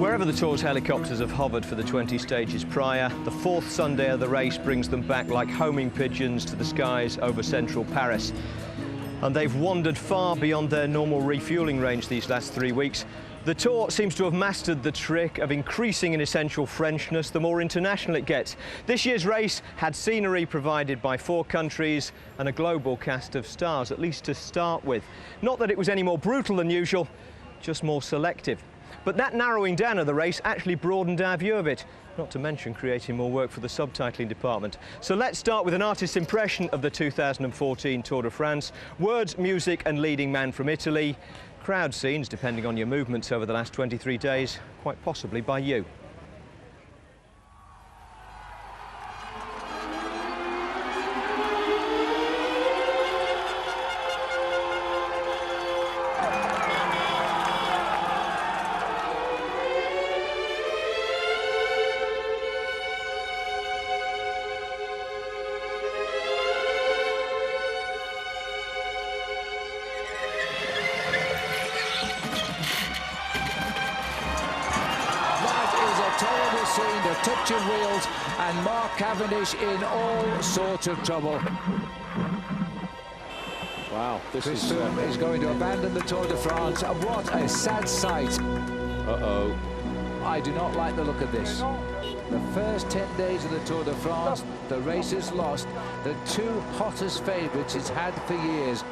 Wherever the Tour's helicopters have hovered for the 20 stages prior, the fourth Sunday of the race brings them back like homing pigeons to the skies over central Paris. And they've wandered far beyond their normal refuelling range these last 3 weeks. The Tour seems to have mastered the trick of increasing in essential Frenchness the more international it gets. This year's race had scenery provided by 4 countries and a global cast of stars, at least to start with. Not that it was any more brutal than usual, just more selective. But that narrowing down of the race actually broadened our view of it, not to mention creating more work for the subtitling department. So let's start with an artist's impression of the 2014 Tour de France. Words, music and leading man from Italy. Crowd scenes, depending on your movements over the last 23 days, quite possibly by you. Terrible scene, the touching wheels, and Mark Cavendish in all sorts of trouble. Wow, this is going to abandon the Tour de France. What a sad sight. Uh-oh. I do not like the look of this. The first 10 days of the Tour de France, the race is lost. The 2 hottest favourites it's had for years.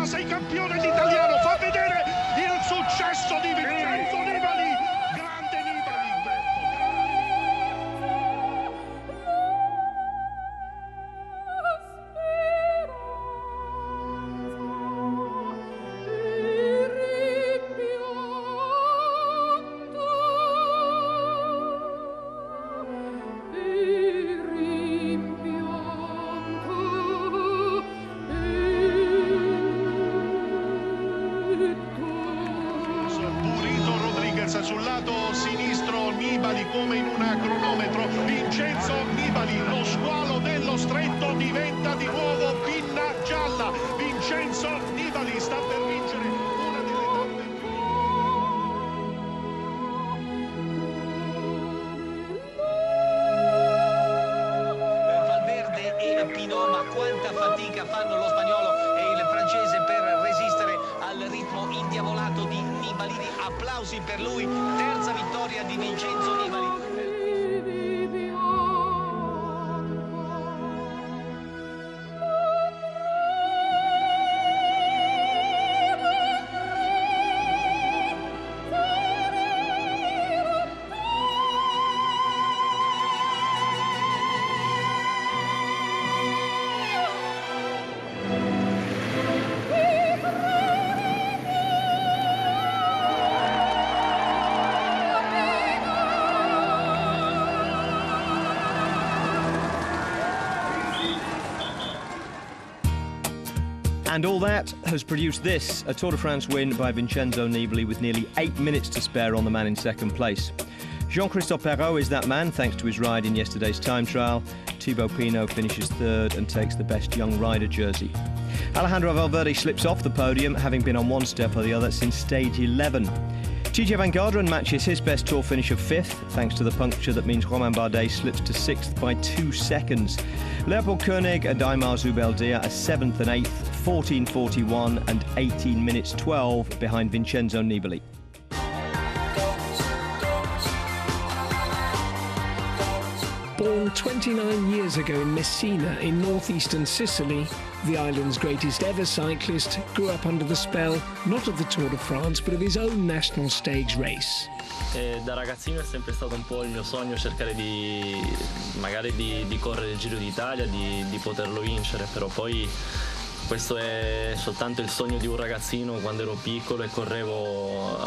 Sei campione italiano, fa vedere il successo di Vincenzo Nibali, grande Nibali. Sul lato sinistro Nibali come in una cronometro, Vincenzo Nibali, lo squalo dello stretto diventa di nuovo pinna gialla. Vincenzo Nibali sta per vincere una delle tappe. Valverde e Pinot, ma quanta fatica fanno lo spagnolo e il francese per resistere al ritmo indiavolato di Nibali. Applausi per lui, terza vittoria di Vincenzo Nibali. And all that has produced this, a Tour de France win by Vincenzo Nibali with nearly 8 minutes to spare on the man in second place. Jean-Christophe Perrault is that man, thanks to his ride in yesterday's time trial. Thibaut Pinot finishes third and takes the best young rider jersey. Alejandro Valverde slips off the podium, having been on one step or the other since stage 11. TJ Van Garderen matches his best Tour finish of 5th, thanks to the puncture that means Romain Bardet slips to 6th by 2 seconds. Leopold Koenig and Aymar Zubeldia are 7th and 8th, 14:41 and 18 minutes 12 behind Vincenzo Nibali. Born 29 years ago in Messina in northeastern Sicily, the island's greatest ever cyclist grew up under the spell not of the Tour de France but of his own national stage race. Da ragazzino è sempre stato un po' il mio sogno cercare magari di correre il Giro d'Italia, di poterlo vincere, però poi questo è soltanto il sogno di un ragazzino quando ero piccolo e correvo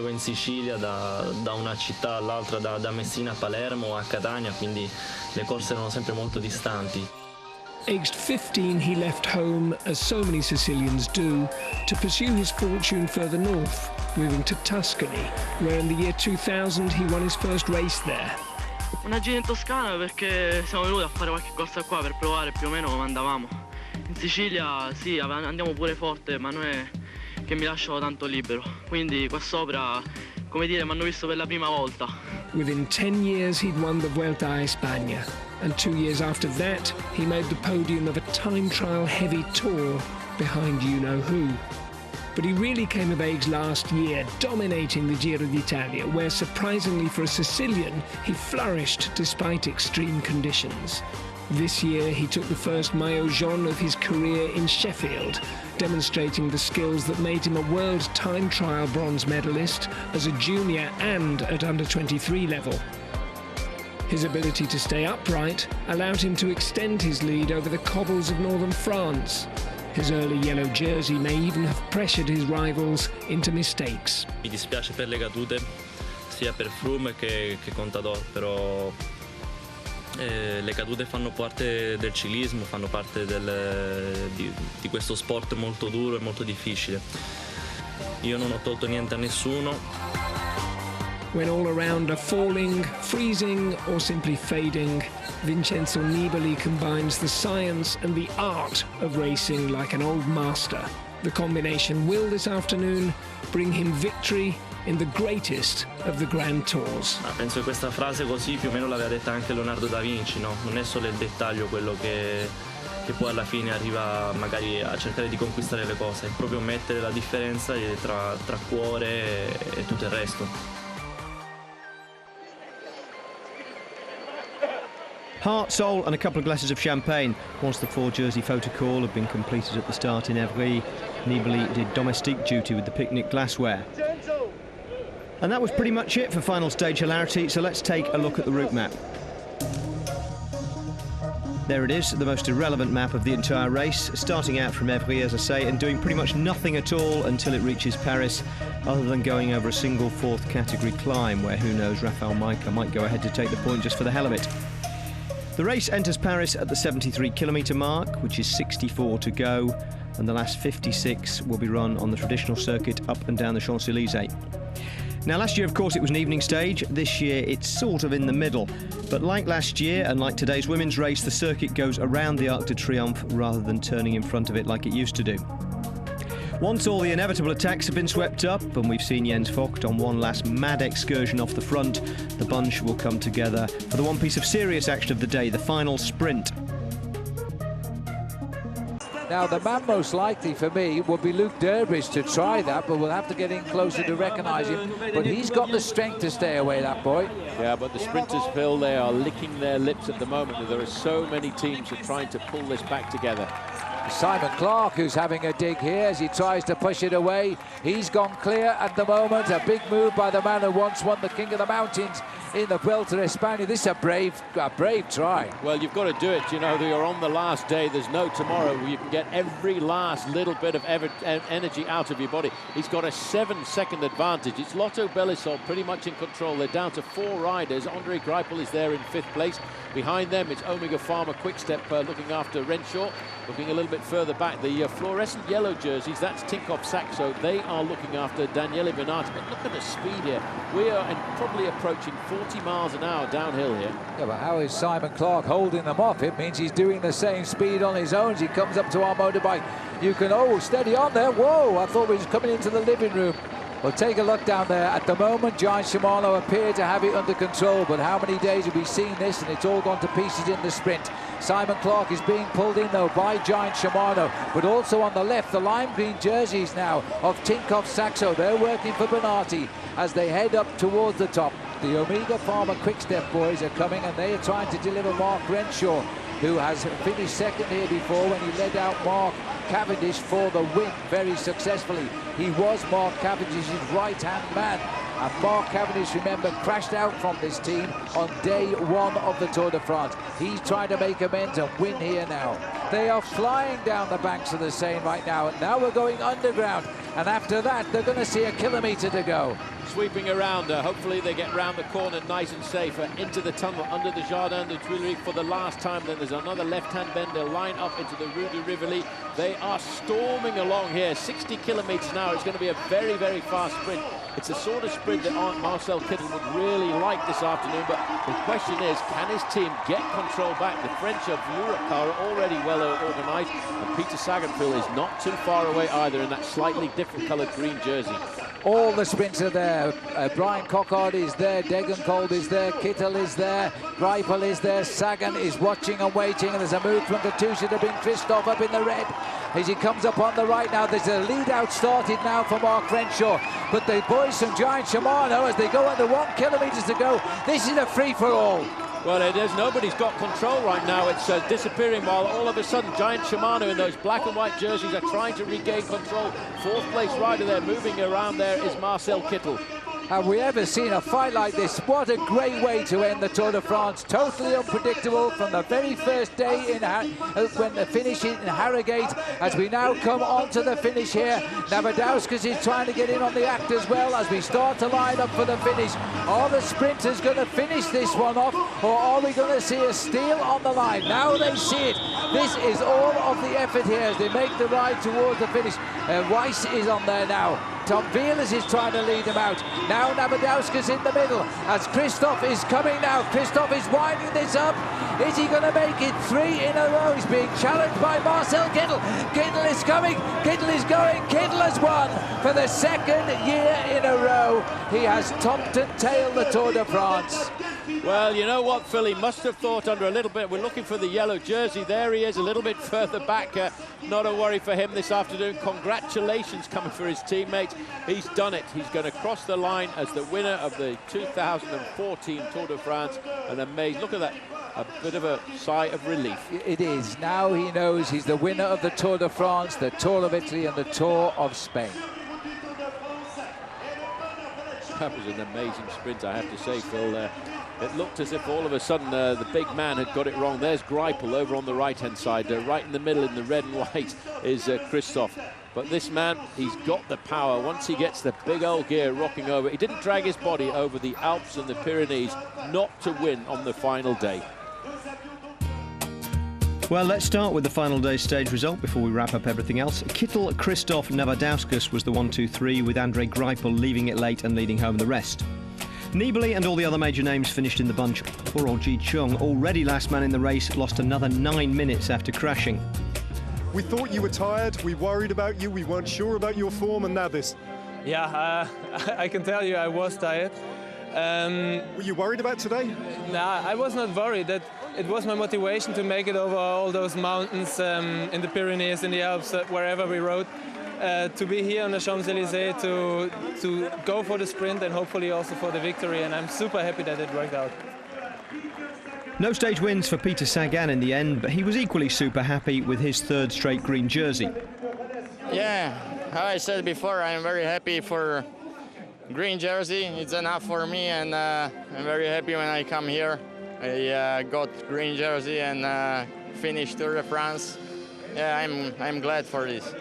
in Sicilia da una città all'altra, da Messina a Palermo a Catania, quindi le corse erano sempre molto distanti. Aged 15, he left home, as so many Sicilians do, to pursue his fortune further north, moving to Tuscany, where in the year 2000 he won his first race there. Una gira in Toscana perché siamo venuti a fare qualche corsa qua per provare più o meno come andavamo. In Sicilia sì, andiamo pure forte, ma non è che mi lasciano tanto libero. Quindi qua sopra, come dire, mi hanno visto per la prima volta. Within 10 years he'd won the Vuelta a España, and 2 years after that he made the podium of a time trial heavy tour behind you-know-who. But he really came of age last year, dominating the Giro d'Italia, where surprisingly for a Sicilian he flourished despite extreme conditions. This year he took the first Maillot Jaune of his career in Sheffield, demonstrating the skills that made him a world time trial bronze medalist as a junior and at under-23 level. His ability to stay upright allowed him to extend his lead over the cobbles of northern France. His early yellow jersey may even have pressured his rivals into mistakes. Mi dispiace per le cadute, sia per Froome che Contador, però le cadute fanno parte del ciclismo, fanno parte di questo sport molto duro e molto difficile. Io non ho tolto niente a nessuno. When all around are falling, freezing or simply fading, Vincenzo Nibali combines the science and the art of racing like an old master. The combination will this afternoon bring him victory in the greatest of the Grand Tours. Penso che questa frase così più o meno l'aveva detta anche Leonardo da Vinci, no? Non è solo il dettaglio quello che poi alla fine arriva magari a cercare di conquistare le cose, è proprio mettere la differenza tra cuore e tutto il resto. Heart, soul and a couple of glasses of champagne. Once the 4-jersey photo call had been completed at the start in Evry, Nibali did domestique duty with the picnic glassware. And that was pretty much it for final stage hilarity, so let's take a look at the route map. There it is, the most irrelevant map of the entire race, starting out from Evry, as I say, and doing pretty much nothing at all until it reaches Paris, other than going over a single fourth category climb, where who knows, Rafał Majka might go ahead to take the point just for the hell of it. The race enters Paris at the 73-kilometre mark, which is 64 to go, and the last 56 will be run on the traditional circuit up and down the Champs-Élysées. Now, last year, of course, it was an evening stage. This year, it's sort of in the middle. But like last year, and like today's women's race, the circuit goes around the Arc de Triomphe rather than turning in front of it like it used to do. Once all the inevitable attacks have been swept up, and we've seen Jens Vogt on one last mad excursion off the front, the bunch will come together for the one piece of serious action of the day, the final sprint. Now, the man most likely for me would be Luke Durbridge to try that, but we'll have to get in closer to recognise him. But he's got the strength to stay away, that boy. Yeah, but the sprinters, Phil, they are licking their lips at the moment. There are so many teams who are trying to pull this back together. Simon Clark, who's having a dig here as he tries to push it away. He's gone clear at the moment. A big move by the man who once won the King of the Mountains in the Vuelta a España. This is a brave try. Well, you've got to do it. You know, you're on the last day. There's no tomorrow. You can get every last little bit of energy out of your body. He's got a 7-second advantage. It's Lotto Belisol pretty much in control. They're down to 4 riders. Andre Greipel is there in 5th place. Behind them, it's Omega Pharma Quickstep looking after Renshaw. Looking a little bit further back, the fluorescent yellow jerseys, that's Tinkoff Saxo. They are looking after Daniele Bernati. But look at the speed here. We are probably approaching 40 miles an hour downhill here. Yeah, but how is Simon Clark holding them off? It means he's doing the same speed on his own as he comes up to our motorbike. You can, oh, steady on there. Whoa, I thought we was coming into the living room. Well, take a look down there. At the moment, Giant Shimano appear to have it under control, but how many days have we seen this and it's all gone to pieces in the sprint? Simon Clark is being pulled in, though, by Giant Shimano, but also on the left, the lime green jerseys now of Tinkoff Saxo. They're working for Bernati as they head up towards the top. The Omega Pharma Quick-Step boys are coming, and they are trying to deliver Mark Renshaw, who has finished second here before when he led out Mark Cavendish for the win very successfully. He was Mark Cavendish's right-hand man. And Mark Cavendish, remember, crashed out from this team on day one of the Tour de France. He's trying to make amends and win here now. They are flying down the banks of the Seine right now. And now we're going underground. And after that, they're going to see a kilometre to go. Sweeping around, hopefully they get round the corner nice and safe, into the tunnel under the Jardin de Tuileries for the last time. Then there's another left-hand bend. They'll line up into the Rue de Rivoli. They are storming along here, 60 kilometres an hour. It's going to be a very, very fast sprint. It's the sort of sprint that Marcel Kittel would really like this afternoon, but the question is, can his team get control back? The French of Europcar are already well organised, and Peter Sagan is not too far away either in that slightly different coloured green jersey. All the sprints are there. Brian Cockard is there, Degenkolb is there, Kittel is there, Greipel is there, Sagan is watching and waiting, and there's a move from Katusha to bring Christophe up in the red. As he comes up on the right now, there's a lead out started now for Mark Renshaw, but the boys from Giant Shimano, as they go under 1 kilometre to go, this is a free-for-all. Well, it is. Nobody's got control right now. It's disappearing, while all of a sudden Giant Shimano in those black and white jerseys are trying to regain control. Fourth place rider there moving around there is Marcel Kittel. Have we ever seen a fight like this? What a great way to end the Tour de France. Totally unpredictable from the very first day when the finish in Harrogate. As we now come on to the finish here, Navadauskas is trying to get in on the act as well as we start to line up for the finish. Are the sprinters going to finish this one off, or are we going to see a steal on the line? Now they see it. This is all of the effort here as they make the ride towards the finish. Weiss is on there now. Tom Wielis is trying to lead him out. Now Navadauskas in the middle as Christophe is coming now. Christophe is winding this up. Is he going to make it 3 in a row? He's being challenged by Marcel Kittel. Kittel is coming. Kittel is going. Kittel has won for the 2nd year in a row. He has topped and tailed the Tour de France. Well, you know what, Phil? He must have thought under a little bit. We're looking for the yellow jersey. There he is, a little bit further back. Not a worry for him this afternoon. Congratulations coming for his teammates. He's done it. He's going to cross the line as the winner of the 2014 Tour de France. And amazing. Look at that. A bit of a sigh of relief. It is. Now he knows he's the winner of the Tour de France, the Tour of Italy, and the Tour of Spain. That was an amazing sprint, I have to say, Phil. It looked as if all of a sudden the big man had got it wrong. There's Greipel over on the right-hand side. Right in the middle in the red and white is Christophe. But this man, he's got the power. Once he gets the big old gear rocking over, he didn't drag his body over the Alps and the Pyrenees not to win on the final day. Well, let's start with the final day's stage result before we wrap up everything else. Kittel, Christophe, Navadauskas was the 1-2-3, with André Greipel leaving it late and leading home the rest. Nibali and all the other major names finished in the bunch. Poor old Ji Chung, already last man in the race, lost another 9 minutes after crashing. We thought you were tired, we worried about you, we weren't sure about your form, and now this. Yeah, I can tell you I was tired. Were you worried about today? Nah, I was not worried. It was my motivation to make it over all those mountains in the Pyrenees, in the Alps, wherever we rode. To be here on the Champs-Élysées, to go for the sprint and hopefully also for the victory, and I'm super happy that it worked out. No stage wins for Peter Sagan in the end, but he was equally super happy with his 3rd straight green jersey. Yeah, how I said before, I'm very happy for green jersey. It's enough for me, and I'm very happy when I come here. I got green jersey and finished Tour de France. Yeah, I'm glad for this.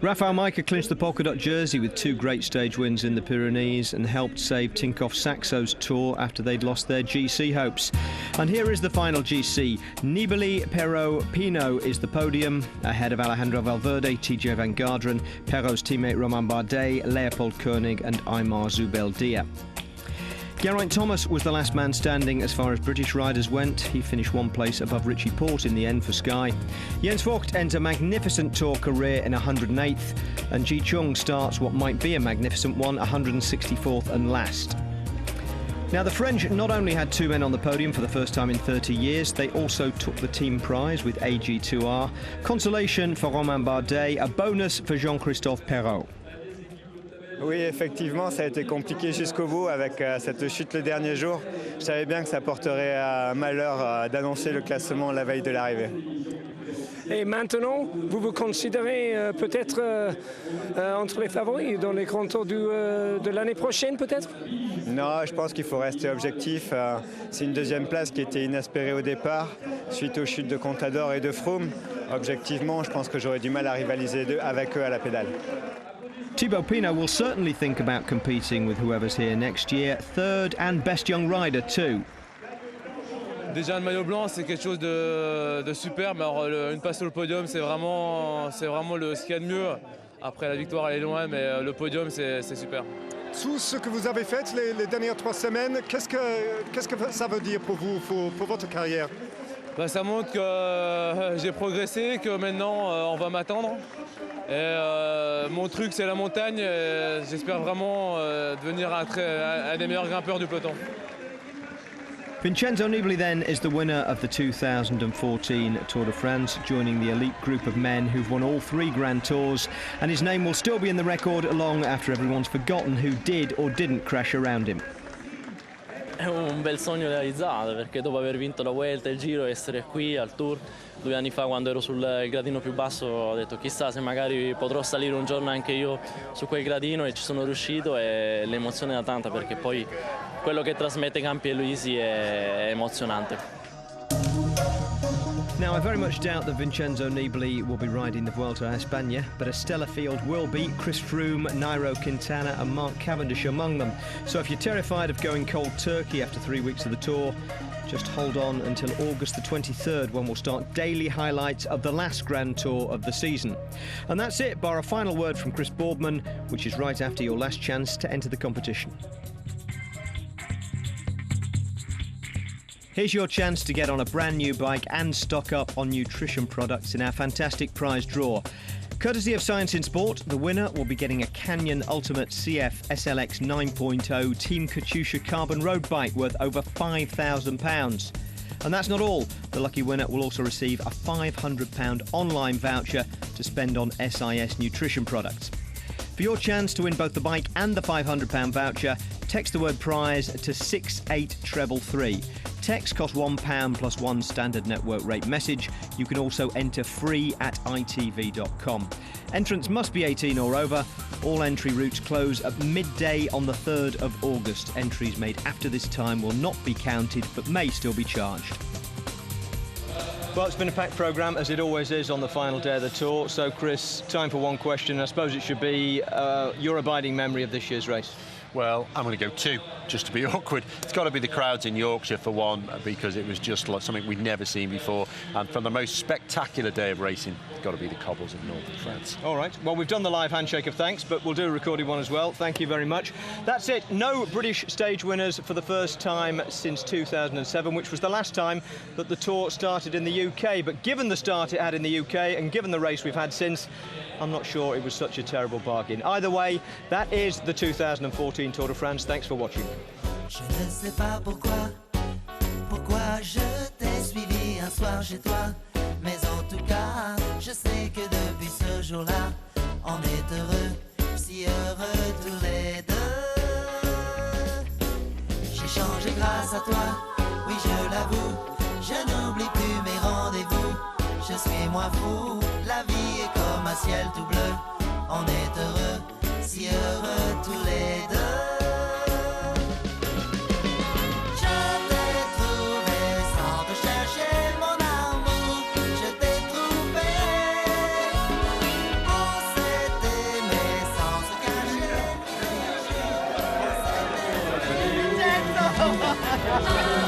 Rafał Majka clinched the polka dot jersey with 2 great stage wins in the Pyrenees and helped save Tinkoff Saxo's tour after they'd lost their GC hopes. And here is the final GC. Nibali, Perrault, Pinot is the podium, ahead of Alejandro Valverde, TJ Van Garderen, Perrault's teammate Romain Bardet, Leopold Koenig and Aymar Zubeldia. Geraint Thomas was the last man standing as far as British riders went. He finished 1 place above Richie Porte in the end for Sky. Jens Vogt ends a magnificent Tour career in 108th, and Ji Chung starts what might be a magnificent one, 164th and last. Now, the French not only had 2 men on the podium for the first time in 30 years, they also took the team prize with AG2R. Consolation for Romain Bardet, a bonus for Jean-Christophe Perrault. Oui, effectivement, ça a été compliqué jusqu'au bout avec cette chute le dernier jour. Je savais bien que ça porterait malheur d'annoncer le classement la veille de l'arrivée. Et maintenant, vous vous considérez peut-être entre les favoris dans les grands tours de l'année prochaine, peut-être? Non, je pense qu'il faut rester objectif. C'est une deuxième place qui était inespérée au départ, suite aux chutes de Contador et de Froome. Objectivement, je pense que j'aurais du mal à rivaliser avec eux à la pédale. Thibaut Pinot will certainly think about competing with whoever's here next year. Third and best young rider too. Déjà le maillot blanc c'est quelque chose de superbe. Alors une place sur le podium c'est vraiment ce qu'il y a de mieux. Après la victoire elle est loin mais le podium c'est super. Tout ce que vous avez fait les dernières 3 semaines, qu'est-ce que ça veut dire pour vous, pour votre carrière? Ça montre que j'ai progressé, que maintenant on va m'attendre. Mon truc c'est la montagne, j'espère vraiment devenir un des meilleurs grimpeurs du peloton. Vincenzo Nibali then is the winner of the 2014 Tour de France, joining the elite group of men who've won all 3 Grand Tours, and his name will still be in the record long after everyone's forgotten who did or didn't crash around him. È un bel sogno realizzato, perché dopo aver vinto la Vuelta e il Giro, essere qui al Tour 2 anni fa quando ero sul gradino più basso ho detto chissà se magari potrò salire un giorno anche io su quel gradino, e ci sono riuscito e l'emozione è tanta perché poi quello che trasmette Campi e Luisi è emozionante. Now, I very much doubt that Vincenzo Nibali will be riding the Vuelta a España, but a stellar field will be. Chris Froome, Nairo Quintana and Mark Cavendish among them. So if you're terrified of going cold turkey after 3 weeks of the Tour, just hold on until August the 23rd when we'll start daily highlights of the last Grand Tour of the season. And that's it, bar a final word from Chris Boardman, which is right after your last chance to enter the competition. Here's your chance to get on a brand new bike and stock up on nutrition products in our fantastic prize draw. Courtesy of Science in Sport, the winner will be getting a Canyon Ultimate CF SLX 9.0 Team Katusha carbon road bike worth over £5,000. And that's not all. The lucky winner will also receive a £500 online voucher to spend on SIS nutrition products. For your chance to win both the bike and the £500 voucher, text the word prize to 68333. Text costs £1 plus 1 standard network rate message. You can also enter free at itv.com. Entrants must be 18 or over. All entry routes close at midday on the 3rd of August. Entries made after this time will not be counted but may still be charged. Well, it's been a packed programme, as it always is on the final day of the Tour. So, Chris, time for one question. I suppose it should be your abiding memory of this year's race. Well, I'm going to go 2, just to be awkward. It's got to be the crowds in Yorkshire for one, because it was just like something we'd never seen before. And from the most spectacular day of racing, it's got to be the cobbles of northern France. All right. Well, we've done the live handshake of thanks, but we'll do a recorded one as well. Thank you very much. That's it. No British stage winners for the first time since 2007, which was the last time that the Tour started in the UK. But given the start it had in the UK and given the race we've had since, I'm not sure it was such a terrible bargain. Either way, that is the 2014 Tour de France. Thanks for watching. Je ne sais pas pourquoi je t'ai suivi un soir chez toi, mais en tout cas, je sais que depuis ce jour-là, on est heureux, si heureux tous les deux. J'ai changé grâce à toi, oui je l'avoue, je n'oublie plus mes rendez-vous, je suis moins fou, la vie est comme un ciel tout bleu, on est heureux, si heureux tous les deux. Oh,